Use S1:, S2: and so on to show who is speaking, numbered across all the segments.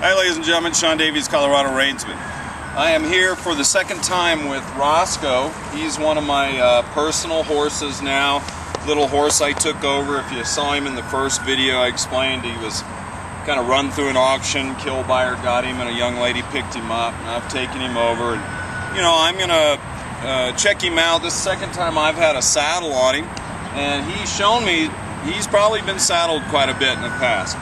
S1: Hi ladies and gentlemen, Sean Davies Coloradoreinsman. I am here for the second time with Roscoe. He's one of my personal horses now. Little horse I took over. If you saw him in the first video, I explained he was kind of run through an auction, kill buyer got him, and a young lady picked him up, and I've taken him over. And you know, I'm gonna check him out. This is the second time I've had a saddle on him, and he's shown me he's probably been saddled quite a bit in the past.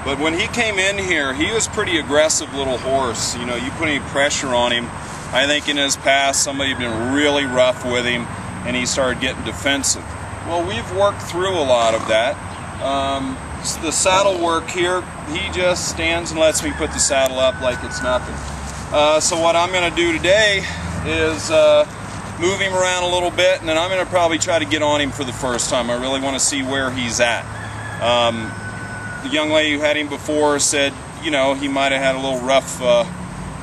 S1: But when he came in here, he was a pretty aggressive little horse. You know, you put any pressure on him, I think in his past somebody had been really rough with him and he started getting defensive. Well, we've worked through a lot of that. The saddle work here, he just stands and lets me put the saddle up like it's nothing. So what I'm going to do today is move him around a little bit, and then I'm going to probably try to get on him for the first time. I really want to see where he's at. The young lady who had him before said, you know, he might have had a little rough,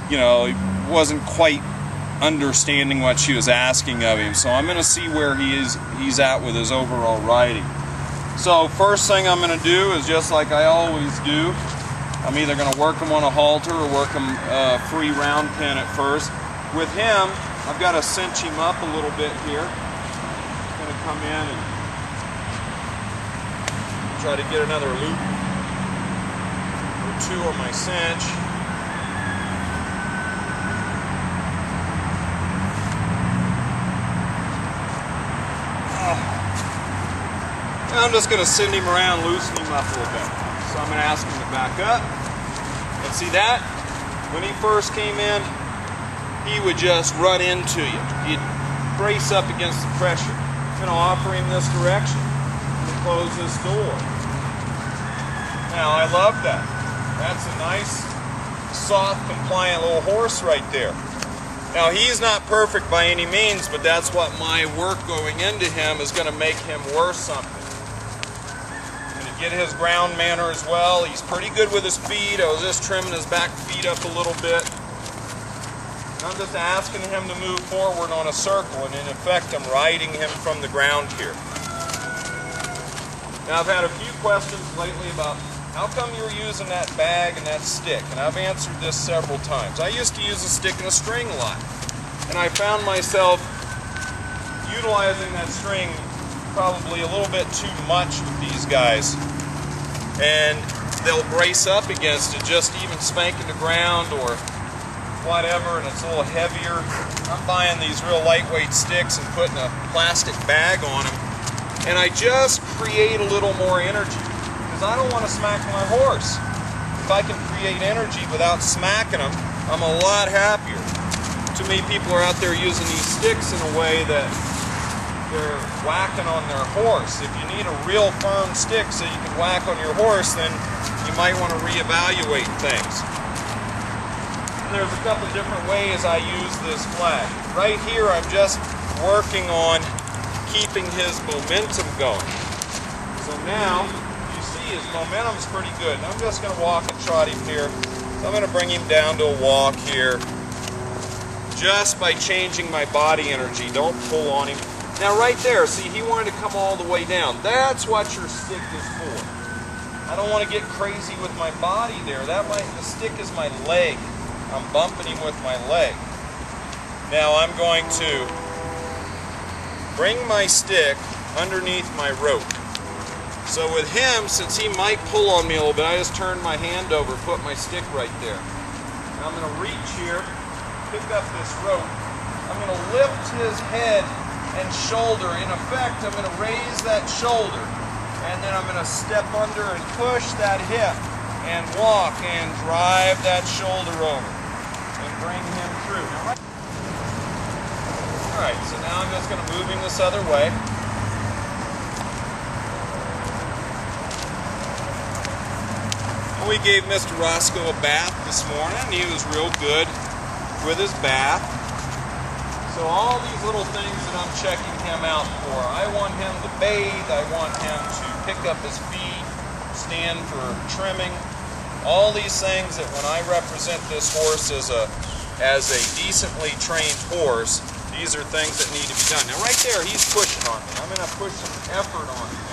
S1: you know, he wasn't quite understanding what she was asking of him. So I'm going to see where he's at with his overall riding. So first thing I'm going to do is just like I always do, I'm either going to work him on a halter or work him free round pin at first. With him, I've got to cinch him up a little bit here. I'm going to come in and try to get another loop or two on my cinch. Now I'm just going to send him around, loosen him up a little bit. So I'm going to ask him to back up. And see that? When he first came in, he would just run into you. He'd brace up against the pressure. I'm going to offer him this direction to close this door. Now I love that. That's a nice, soft, compliant little horse right there. Now he's not perfect by any means, but that's what my work going into him is going to make him worth something. I'm going to get his ground manner as well. He's pretty good with his feet. I was just trimming his back feet up a little bit. I'm just asking him to move forward on a circle, and in effect I'm riding him from the ground here. Now I've had a few questions lately about how come you're using that bag and that stick, and I've answered this several times. I used to use a stick and a string a lot, and I found myself utilizing that string probably a little bit too much with these guys, and they'll brace up against it, just even spanking the ground or whatever, and it's a little heavier. I'm buying these real lightweight sticks and putting a plastic bag on them, and I just create a little more energy because I don't want to smack my horse. If I can create energy without smacking them, I'm a lot happier. Too many people are out there using these sticks in a way that they're whacking on their horse. If you need a real firm stick so you can whack on your horse, then you might want to reevaluate things. There's a couple different ways I use this flag. Right here I'm just working on keeping his momentum going. So now you see his momentum's pretty good. And I'm just going to walk and trot him here. So I'm going to bring him down to a walk here just by changing my body energy. Don't pull on him. Now right there, see, he wanted to come all the way down. That's what your stick is for. I don't want to get crazy with my body there. The stick is my leg. I'm bumping him with my leg. Now I'm going to bring my stick underneath my rope. So with him, since he might pull on me a little bit, I just turn my hand over, put my stick right there. Now I'm going to reach here, pick up this rope. I'm going to lift his head and shoulder. In effect, I'm going to raise that shoulder, and then I'm going to step under and push that hip and walk and drive that shoulder over and bring him through. Alright, so now I'm just going to move him this other way. And we gave Mr. Roscoe a bath this morning, and he was real good with his bath. So all these little things that I'm checking him out for, I want him to bathe, I want him to pick up his feet, stand for trimming. All these things that when I represent this horse as a decently trained horse, these are things that need to be done. Now right there, he's pushing on me. I'm going to push some effort on him.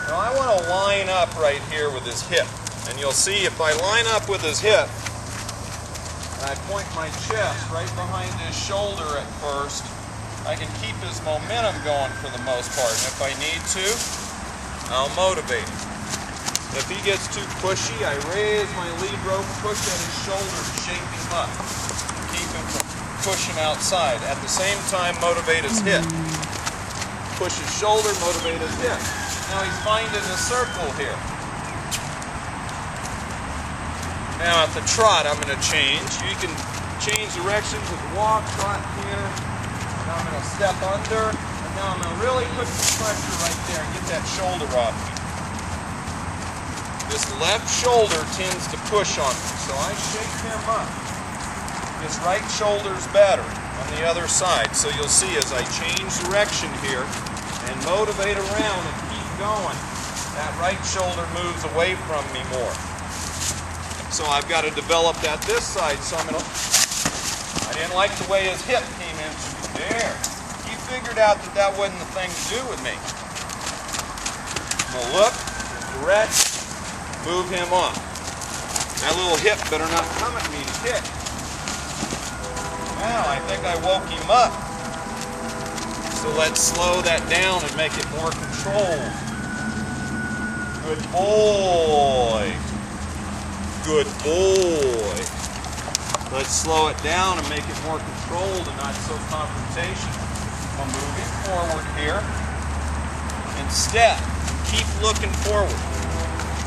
S1: Now I want to line up right here with his hip. And you'll see if I line up with his hip, and I point my chest right behind his shoulder at first, I can keep his momentum going for the most part. And if I need to, I'll motivate him. If he gets too pushy, I raise my lead rope, push at his shoulder to shake him up. Keep him from pushing outside. At the same time, motivate his hip. Push his shoulder, motivate his hip. Now he's finding a circle here. Now at the trot, I'm going to change. You can change directions with the walk, trot, canter. Now I'm going to step under. And now I'm going to really put some pressure right there and get that shoulder off me. This left shoulder tends to push on me, so I shake him up. This right shoulder's better on the other side. So you'll see as I change direction here and motivate around and keep going, that right shoulder moves away from me more. So I've got to develop that this side. So I didn't like the way his hip came into me. There. He figured out that that wasn't the thing to do with me. I'm going to look, direct, move him on. That little hip better not come at me to kick. Now I think I woke him up. So let's slow that down and make it more controlled. Good boy. Good boy. Let's slow it down and make it more controlled and not so confrontational. I'm moving forward here. And step. Keep looking forward.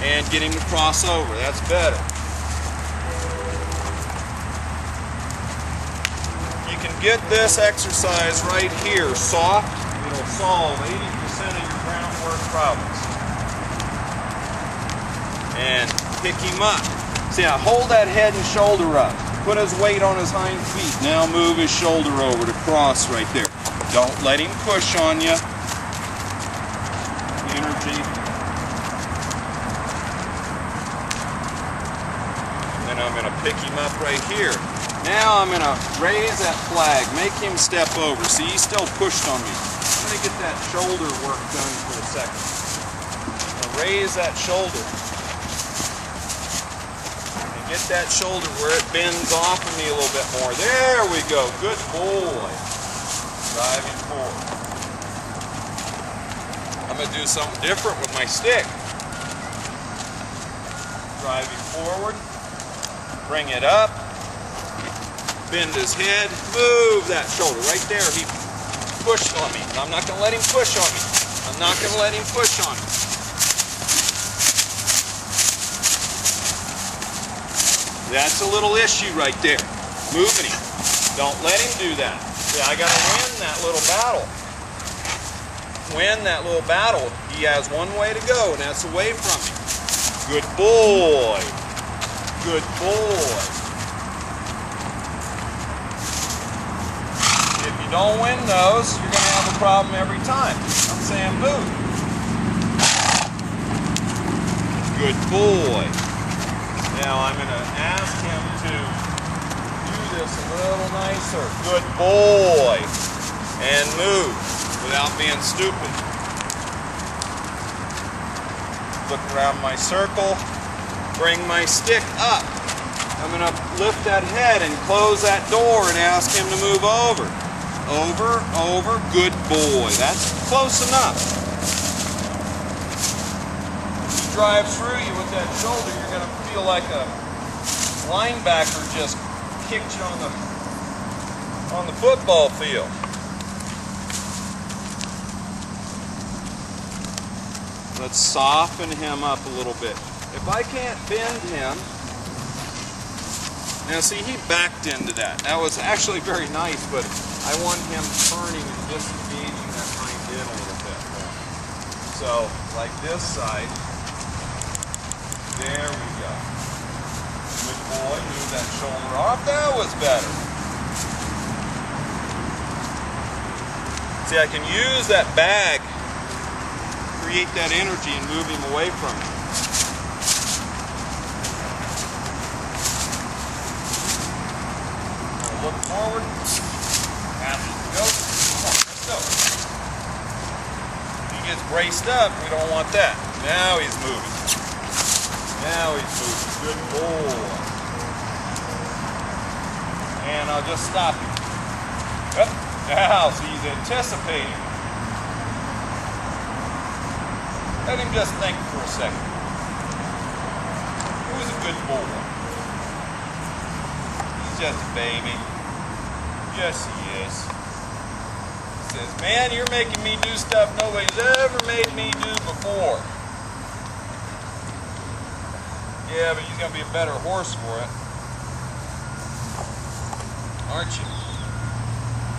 S1: And get him to cross over. That's better. You can get this exercise right here soft. It'll solve 80% of your groundwork problems. And pick him up. See, now hold that head and shoulder up. Put his weight on his hind feet. Now move his shoulder over to cross right there. Don't let him push on you. Energy. And then I'm going to pick him up right here. Now I'm going to raise that flag. Make him step over. See, he's still pushed on me. I'm going to get that shoulder work done for a second. I'm going to raise that shoulder. Get that shoulder where it bends off of me a little bit more. There we go. Good boy. Driving forward. I'm going to do something different with my stick. Driving forward. Bring it up. Bend his head. Move that shoulder. Right there. He pushed on me. I'm not going to let him push on me. I'm not going to let him push on me. That's a little issue right there. Moving him. Don't let him do that. See, I got to win that little battle. Win that little battle. He has one way to go, and that's away from me. Good boy. Good boy. If you don't win those, you're going to have a problem every time. I'm saying move. Good boy. Now I'm going to ask him to do this a little nicer. Good boy. And move without being stupid. Look around my circle. Bring my stick up. I'm going to lift that head and close that door and ask him to move over. Over, over. Good boy. That's close enough. Drive through you with that shoulder, you're going to feel like a linebacker just kicked you on the football field. Let's soften him up a little bit. If I can't bend him, now see, he backed into that. That was actually very nice, but I want him turning and disengaging that hind end a little bit more. So, like this side. There we go. Good boy. Move that shoulder off. That was better. See, I can use that bag, create that energy, and move him away from me. Look forward. Happy to go. Come on, let's go. He gets braced up. We don't want that. Now he's moving. Now he's moving. Good boy. And I'll just stop him. Up. Now, so he's anticipating. Let him just think for a second. Who's a good boy? He's just a baby. Yes, he is. He says, man, you're making me do stuff nobody's ever made me do before. Yeah, but he's going to be a better horse for it. Aren't you?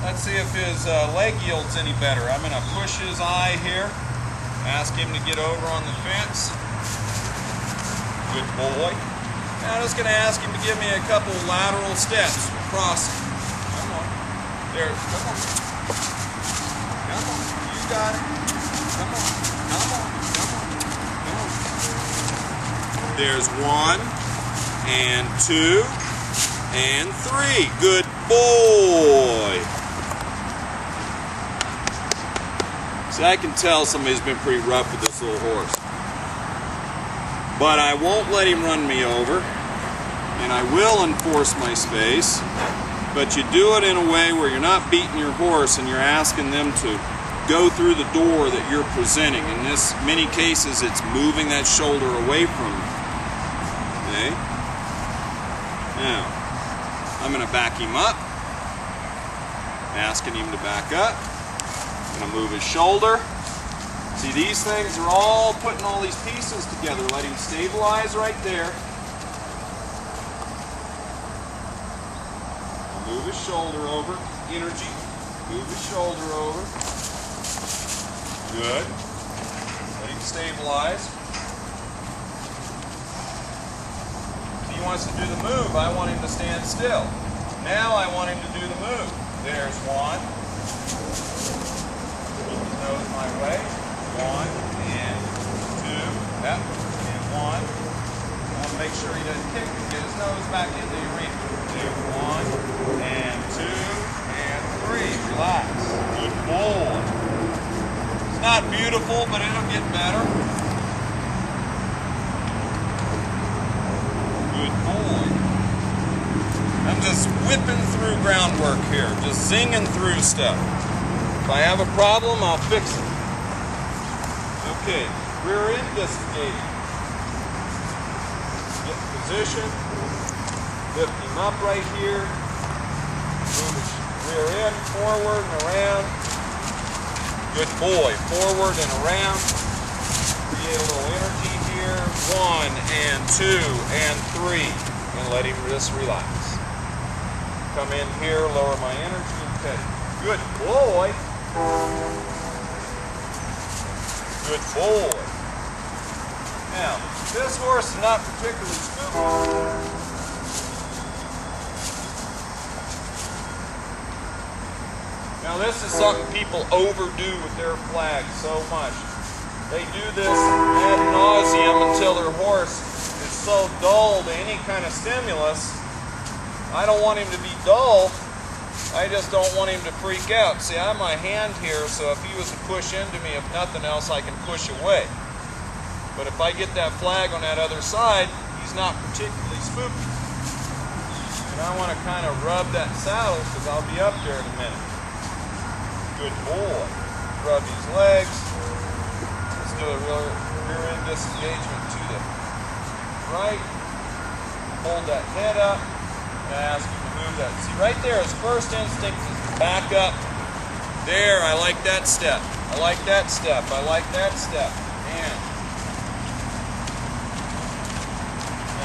S1: Let's see if his leg yield's any better. I'm going to push his eye here. Ask him to get over on the fence. Good boy. Now I'm just going to ask him to give me a couple lateral steps across. Come on. There. Come on. Come on. You got it. Come on. Come on. Come on. Come on. There's 1 and 2 and 3. Good boy. See, I can tell somebody's been pretty rough with this little horse. But I won't let him run me over, and I will enforce my space, but you do it in a way where you're not beating your horse and you're asking them to go through the door that you're presenting. In this many cases, it's moving that shoulder away from you. Okay? Now, I'm going to back him up, asking him to back up. Going to move his shoulder. See, these things are all putting all these pieces together. Let him stabilize right there. Move his shoulder over. Energy. Move his shoulder over. Good. Let him stabilize. He wants to do the move. I want him to stand still. Now I want him to do the move. There's 1. Nose my way. 1 and 2. Yep. And 1. I want to make sure he doesn't kick and get his nose back into the arena. There's 1 and 2 and 3. Relax. Good boy. It's not beautiful, but it'll get better. Good boy. I'm just whipping through groundwork here. Just zinging through stuff. If I have a problem, I'll fix it. Okay, rear end disengaging. Get in position. Lift him up right here. Move his rear end forward and around. Good boy. Forward and around. Create a little energy here. 1 and 2 and 3. And let him just relax. Come in here, lower my energy and pet him. Good boy. Good boy. Now, this horse is not particularly spooky. Now, this is something people overdo with their flags so much. They do this ad nauseum until their horse is so dull to any kind of stimulus. I don't want him to be dull. I just don't want him to freak out. See, I have my hand here, so if he was to push into me, if nothing else, I can push away. But if I get that flag on that other side, he's not particularly spooky. And I want to kind of rub that saddle because I'll be up there in a minute. Good boy. Rub his legs. Let's do a rear end disengagement to the right. Hold that head up and ask him to move that. See, right there, his first instinct is to back up. There, I like that step. I like that step. I like that step.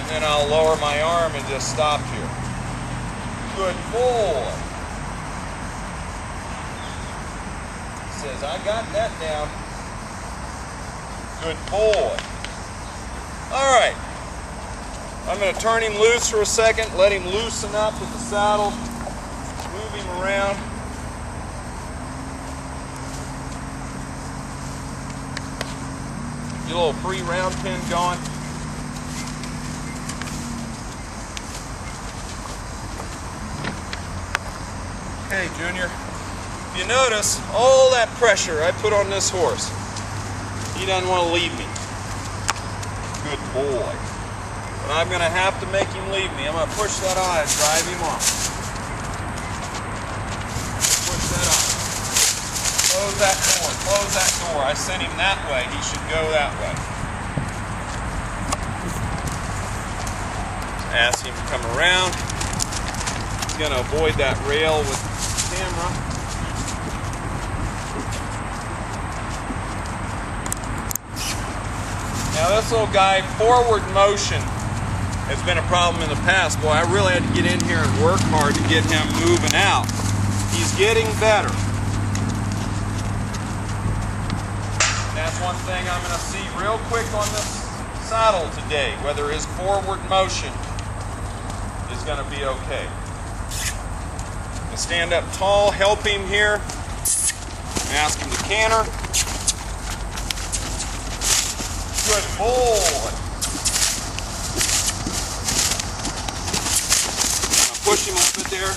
S1: And then I'll lower my arm and just stop here. Good boy. He says, I got that down. Good boy. All right. I'm going to turn him loose for a second, let him loosen up with the saddle, move him around. Get a little free round pin going. Okay, Junior, if you notice all that pressure I put on this horse, he doesn't want to leave me. Good boy. But I'm going to have to make him leave me. I'm going to push that on and drive him off. Push that on. Close that door. Close that door. I sent him that way. He should go that way. Ask him to come around. He's going to avoid that rail with the camera. Now this little guy, forward motion has been a problem in the past. Boy, I really had to get in here and work hard to get him moving out. He's getting better. And that's one thing I'm going to see real quick on this saddle today, whether his forward motion is going to be okay. Stand up tall, help him here, and ask him to canter. Good boy. Push him a little bit there.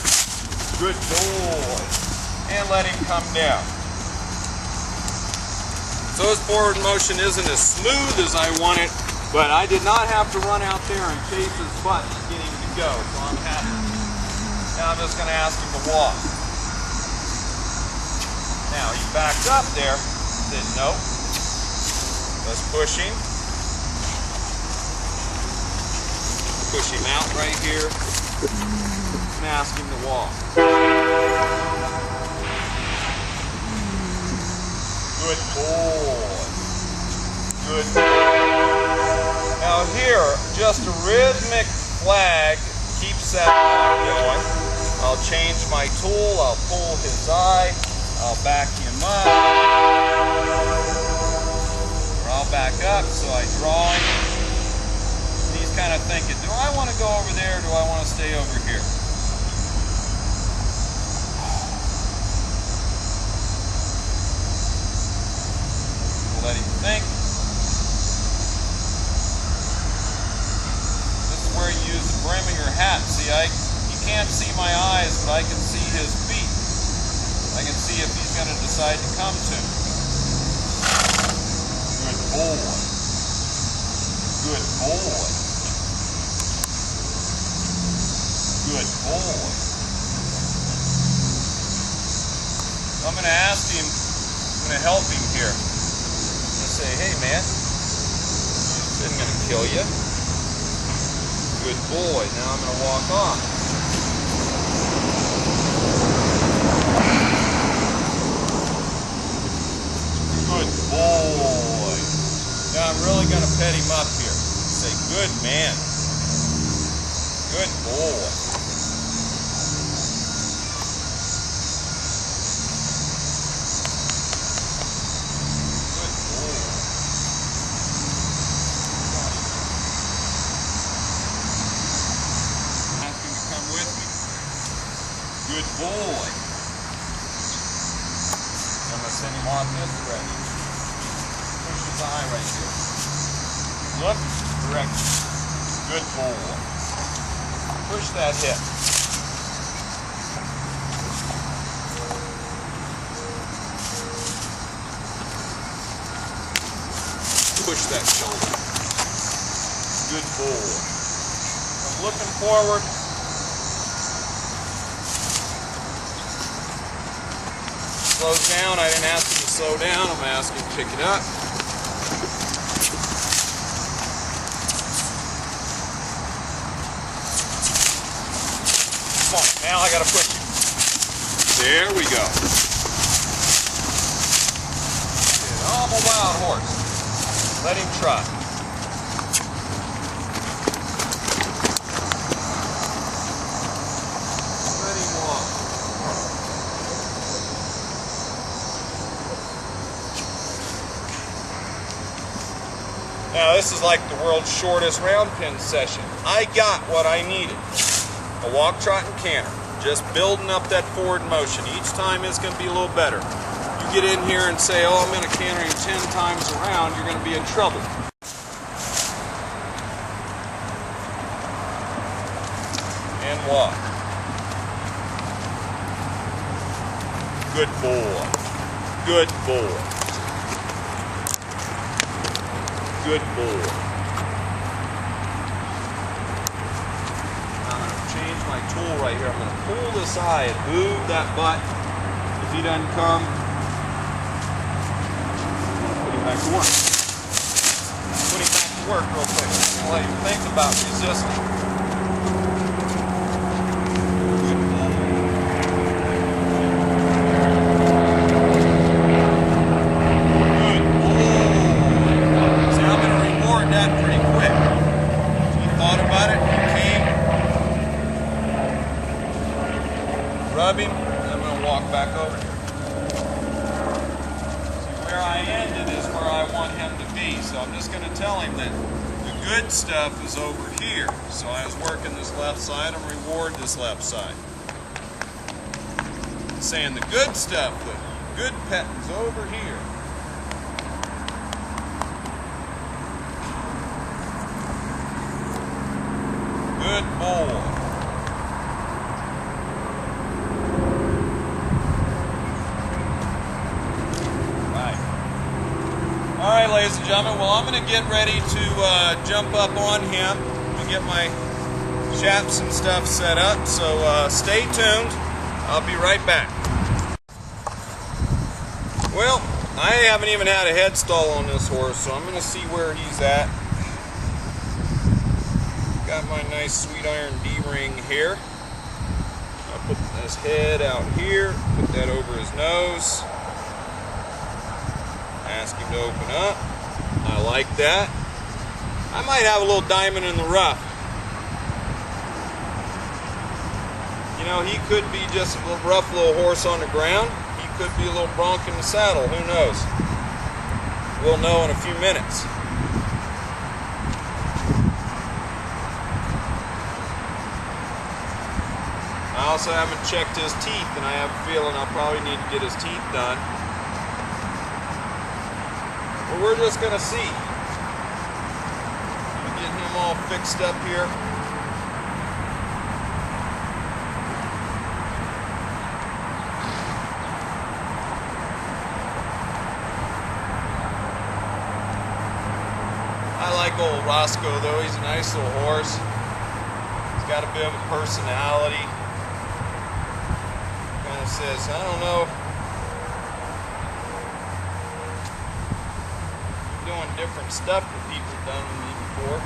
S1: Good boy. And let him come down. So his forward motion isn't as smooth as I want it, but I did not have to run out there and chase his butt to get him to go, so I'm happy. Now I'm just going to ask him to walk. Now he backed up there. Said nope. Let's push him. Push him out right here. And ask him to walk. Good boy. Good boy. Now here, just a rhythmic flag keeps that going. I'll change my tool, I'll pull his eye, I'll back him up, or I'll back up so I draw him. He's kind of thinking, do I want to go over there or do I want to stay over here? We'll let him think. This is where you use the brim of your hat. See, you can't see my eyes, but I can see his feet. I can see if he's going to decide to come to me. Good boy. Good boy. Good boy. I'm going to ask him, I'm going to help him here. I'm going to say, hey man, this isn't going to kill you. Good boy. Now I'm going to walk off. Good boy. Now I'm really going to pet him up here. Say, good man. Good boy. Good boy. Ask him to come with me. Good boy. I'm going to send him on this direction. Push his eye right here. Look, direction. Good boy. Push that hip. Push that shoulder. Good boy. I'm looking forward. Slows down. I didn't ask him to slow down. I'm asking him to pick it up. Come on, now I gotta push him. There we go. I'm a wild horse. Let him try. Let him walk. Now this is like the world's shortest round pin session. I got what I needed. A walk, trot, and canter. Just building up that forward motion. Each time it's going to be a little better. You get in here and say, oh, I'm going to canter him 10 times around, you're going to be in trouble. And walk. Good boy. Good boy. Good boy. tool right here. I'm going to pull this eye and move that butt. If he doesn't come, put him back to work. Put him back to work real quick. I'll let you think about resisting. Rub him, and I'm going to walk back over here. See, where I ended is where I want him to be, so I'm just going to tell him that the good stuff is over here. So I was working this left side, I'm reward this left side. Saying the good stuff, the good pet is over here. Good boy. Alright, ladies and gentlemen, well, I'm going to get ready to jump up on him and get my chaps and stuff set up, so stay tuned. I'll be right back. Well, I haven't even had a head stall on this horse, so I'm going to see where he's at. Got my nice sweet iron D-ring here. I'll put his head out here, put that over his nose. Ask him to open up. I like that. I might have a little diamond in the rough. You know, he could be just a little rough little horse on the ground. He could be a little bronc in the saddle. Who knows? We'll know in a few minutes. I also haven't checked his teeth, and I have a feeling I'll probably need to get his teeth done. But we're just going to see. Get him all fixed up here. I like old Roscoe, though. He's a nice little horse. He's got a bit of a personality. Kind of says, I don't know, doing different stuff that people have done with me before.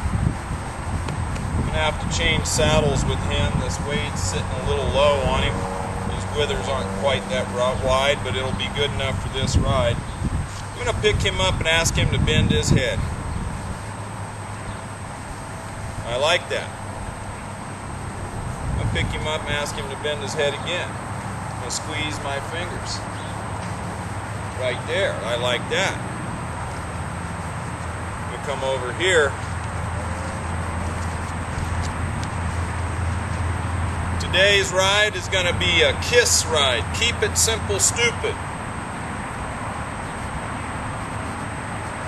S1: I'm going to have to change saddles with him. This weight's sitting a little low on him. His withers aren't quite that wide, but it'll be good enough for this ride. I'm going to pick him up and ask him to bend his head. I like that. I'll pick him up and ask him to bend his head again. I'm going to squeeze my fingers. Right there. I like that. I'm going to come over here. Today's ride is going to be a kiss ride. Keep it simple, stupid.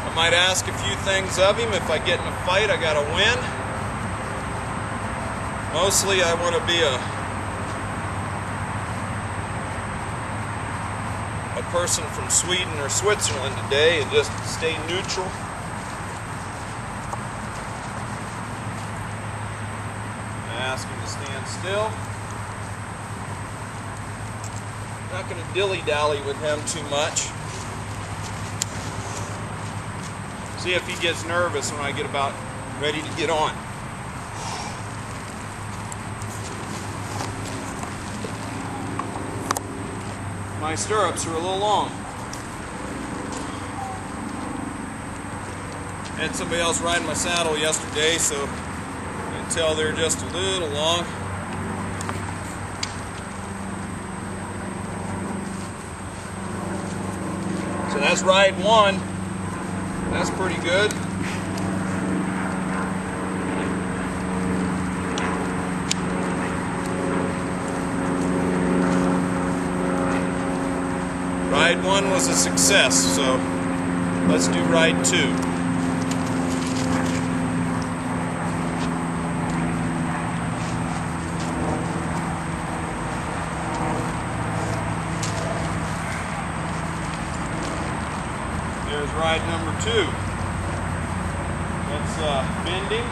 S1: I might ask a few things of him. If I get in a fight, I got to win. Mostly I want to be a person from Sweden or Switzerland today and just stay neutral. I ask him to stand still. Not going to dilly-dally with him too much. See if he gets nervous when I get about ready to get on. My stirrups are a little long. Had somebody else riding my saddle yesterday, so I can tell they're just a little long. So that's ride one. That's pretty good. Ride one was a success, so let's do ride two. There's ride number two. Let's bend him.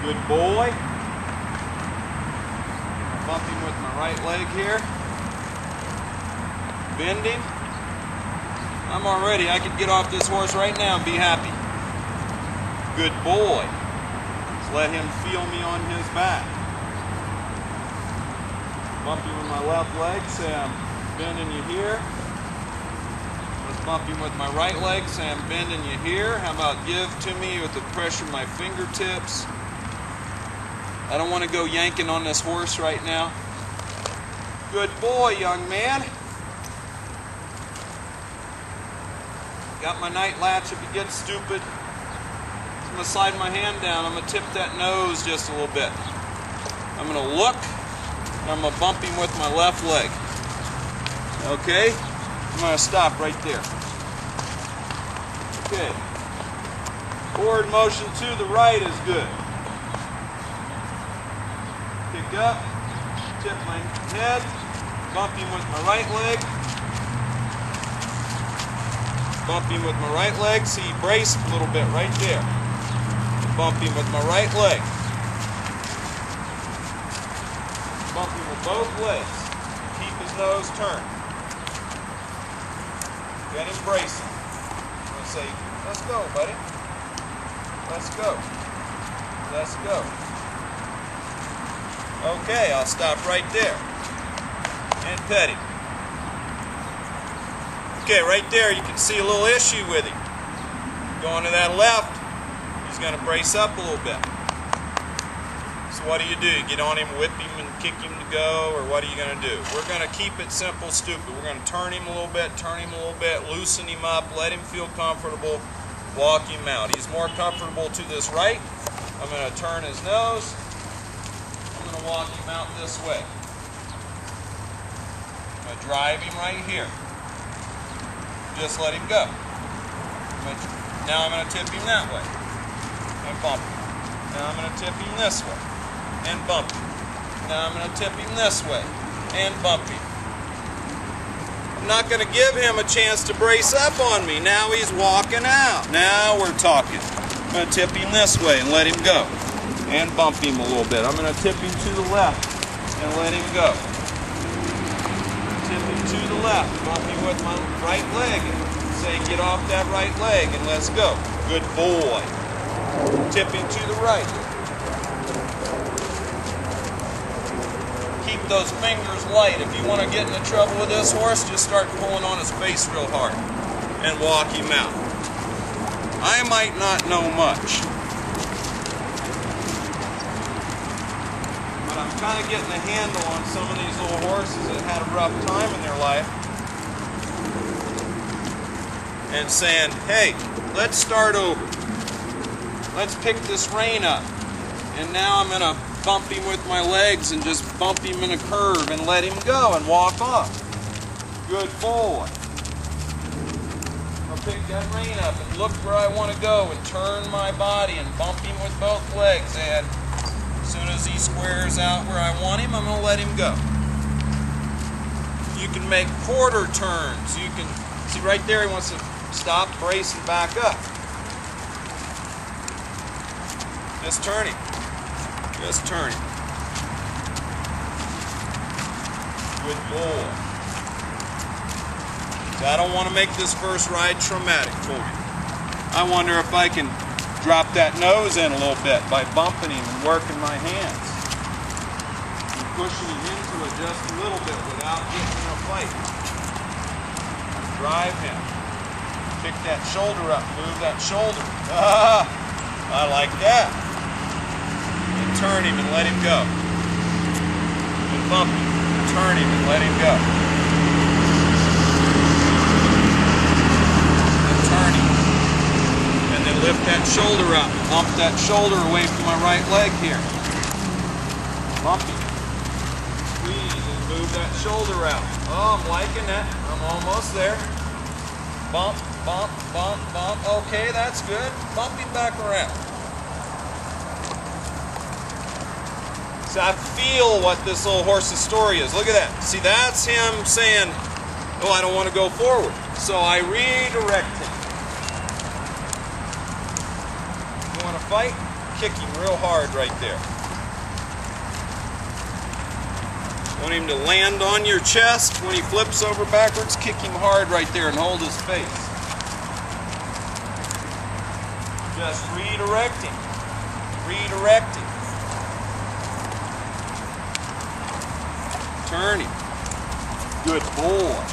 S1: Good boy. Bump him with my right leg here. Bend him. I'm all ready. I could get off this horse right now and be happy. Good boy. Just let him feel me on his back. Bump him with my left leg. Say I'm bending you here. Let's bump him with my right leg. Say I'm bending you here. How about give to me with the pressure of my fingertips? I don't want to go yanking on this horse right now. Good boy, young man. Got my night latch if it gets stupid. I'm going to slide my hand down. I'm going to tip that nose just a little bit. I'm going to look, and I'm going to bump him with my left leg. Okay? I'm going to stop right there. Okay. Forward motion to the right is good. Pick up, tip my head, bump him with my right leg. Bump him with my right leg. See, he braced a little bit right there. Bump him with my right leg. Bump him with both legs. Keep his nose turned. Get him bracing. I'm going to say, let's go, buddy. Let's go. Let's go. Okay, I'll stop right there. And pet him. Okay, right there you can see a little issue with him. Going to that left, he's going to brace up a little bit. So what do? You get on him, whip him, and kick him to go, or what are you going to do? We're going to keep it simple, stupid. We're going to turn him a little bit, loosen him up, let him feel comfortable, walk him out. He's more comfortable to this right. I'm going to turn his nose. I'm going to walk him out this way. I'm going to drive him right here. Just let him go. Now I'm going to tip him that way and bump him. Now I'm going to tip him this way and bump him. Now I'm going to tip him this way and bump him. I'm not going to give him a chance to brace up on me. Now he's walking out. Now we're talking. I'm going to tip him this way and let him go and bump him a little bit. I'm going to tip him to the left and let him go. Tip him to the left, bump him with my right leg and say get off that right leg and let's go. Good boy. Tip him to the right. Keep those fingers light. If you want to get into trouble with this horse, just start pulling on his face real hard and walk him out. I might not know much, but I'm kind of getting a handle on some of these little horses that had a rough time in their life and saying, hey, let's start over. Let's pick this rein up. And now I'm going to bump him with my legs and just bump him in a curve and let him go and walk off. Good boy. I'll pick that rein up and look where I want to go and turn my body and bump him with both legs. And as soon as he squares out where I want him, I'm going to let him go. You can make quarter turns. You can see right there he wants to stop, brace, and back up. Just turn him. Just turn him. Good boy. So I don't want to make this first ride traumatic for you. I wonder if I can drop that nose in a little bit by bumping him and working my hands. And pushing him into it just a little bit without getting in a fight. Drive him. Pick that shoulder up. Move that shoulder. Ah, I like that. And turn him and let him go. And bump him. And turn him and let him go. And turn him. And then lift that shoulder up. Bump that shoulder away from my right leg here. Bump him. Squeeze and move that shoulder out. Oh, I'm liking that. I'm almost there. Bump, bump, bump, bump. Okay, that's good. Bump him back around. So I feel what this little horse's story is. Look at that. See, that's him saying, oh, I don't want to go forward. So I redirect him. You want to fight? kick him real hard right there. Want him to land on your chest. When he flips over backwards, kick him hard right there and hold his face. Just redirect him. Redirect him. Turn him. Good boy.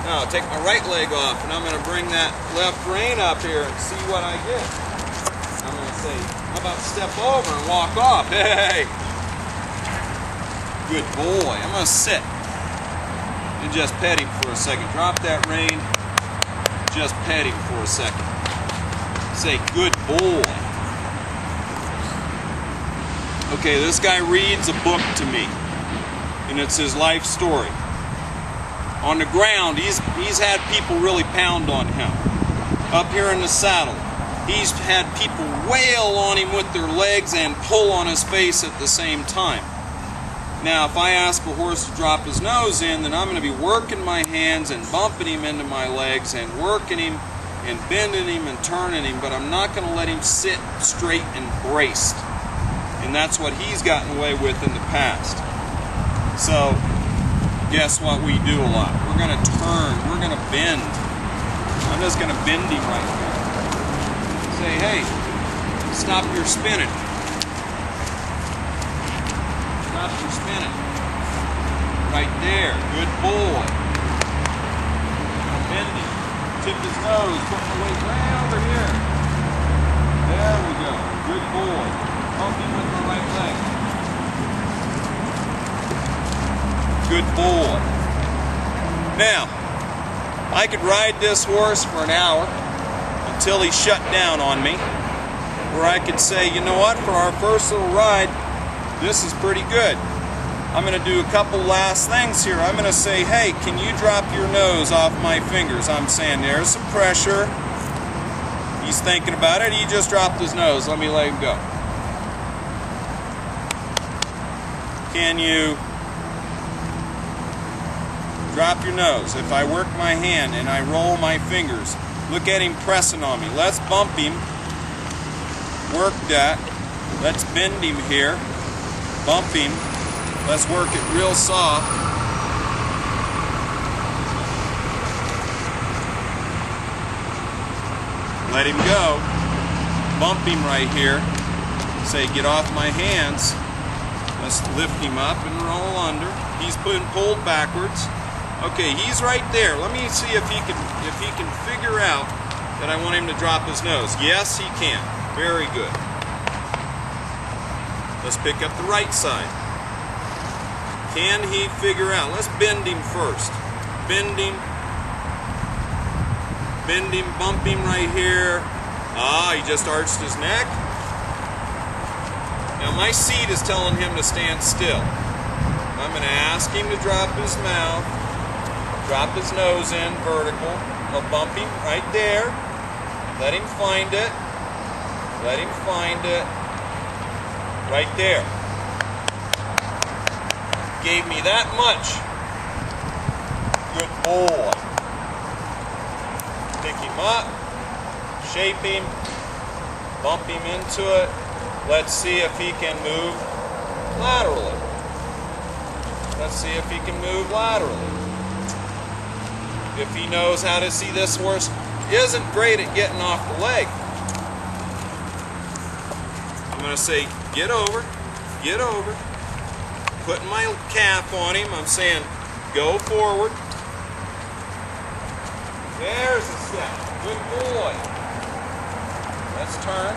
S1: Now take my right leg off and I'm going to bring that left rein up here and see what I get. I'm going to say, how about step over and walk off? Hey! Good boy. I'm going to sit and just pet him for a second. Drop that rein. Just pet him for a second. Say, good boy. Okay, this guy reads a book to me, and it's his life story. On the ground, he's had people really pound on him. Up here in the saddle, he's had people wail on him with their legs and pull on his face at the same time. Now, if I ask a horse to drop his nose in, then I'm going to be working my hands and bumping him into my legs and working him and bending him and turning him, but I'm not going to let him sit straight and braced. And that's what he's gotten away with in the past. So, guess what we do a lot? We're going to turn, we're going to bend. I'm just going to bend him right here. Say, hey, stop your spinning. Stop your spinning. Right there, good boy. Bend him. Tip his nose, put my weight right over here. There we go, good boy. Bump him with my right leg. Good boy. Now, I could ride this horse for an hour until he shut down on me, or I could say, you know what, for our first little ride, this is pretty good. I'm going to do a couple last things here. I'm going to say, hey, can you drop your nose off my fingers? I'm saying there's some pressure. He's thinking about it. He just dropped his nose. Let me let him go. Can you drop your nose? If I work my hand and I roll my fingers, look at him pressing on me. Let's bump him. Work that. Let's bend him here. Bump him. Let's work it real soft. Let him go. Bump him right here. Say, get off my hands. Let's lift him up and roll under. He's being pulled backwards. Okay, he's right there. Let me see if he can figure out that I want him to drop his nose. Yes, he can. Very good. Let's pick up the right side. Can he figure out? Let's bend him first. Bend him. Bend him, bump him right here. Ah, he just arched his neck. Now my seat is telling him to stand still. I'm going to ask him to drop his mouth, drop his nose in vertical. I'll bump him right there. Let him find it. Let him find it. Right there. Gave me that much. Good boy. Pick him up, shape him, bump him into it. Let's see if he can move laterally. Let's see if he can move laterally. If he knows how to see, this horse isn't great at getting off the leg. I'm going to say, get over, get over. Putting my calf on him, I'm saying, go forward. There's a step. Good boy. Let's turn.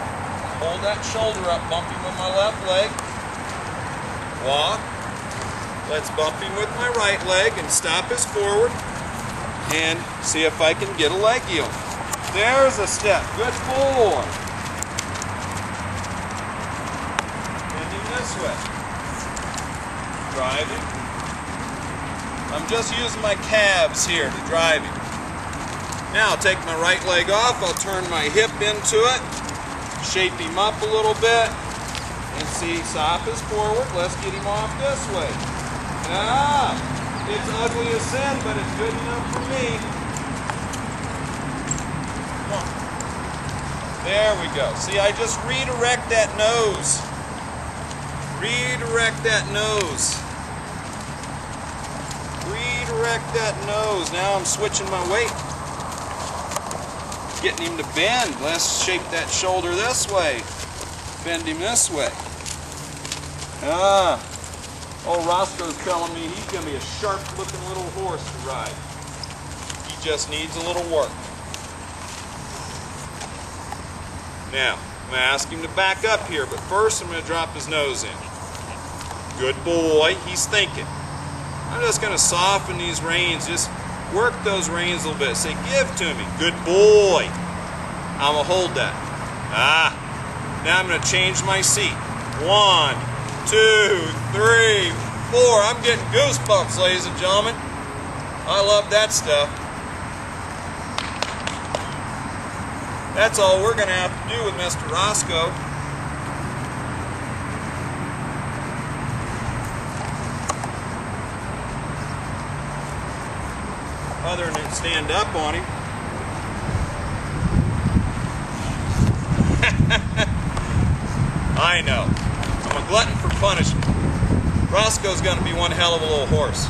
S1: Hold that shoulder up. Bump him with my left leg. Walk. Let's bump him with my right leg and stop his forward. And see if I can get a leg yield. There's a step. Good boy. Bending this way. Driving. I'm just using my calves here to drive him. Now I'll take my right leg off, I'll turn my hip into it, shape him up a little bit, and see, stop his forward. Let's get him off this way. Ah, it's ugly as sin, but it's good enough for me. Come on. There we go. See, I just redirect that nose. Redirect that nose. Redirect that nose. Now I'm switching my weight. Getting him to bend. Let's shape that shoulder this way. Bend him this way. Old Roscoe's telling me he's going to be a sharp-looking little horse to ride. He just needs a little work. Now, I'm going to ask him to back up here, but first I'm going to drop his nose in. Good boy. He's thinking. I'm just going to soften these reins. Just work those reins a little bit. Say, give to me. Good boy. I'm going to hold that. Now I'm going to change my seat. 1, 2, 3, 4. I'm getting goosebumps, ladies and gentlemen. I love that stuff. That's all we're going to have to do with Mr. Roscoe. Other than stand up on him. I know. I'm a glutton for punishment. Roscoe's going to be one hell of a little horse.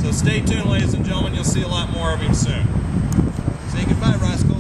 S1: So stay tuned, ladies and gentlemen. You'll see a lot more of him soon. Say goodbye, Roscoe.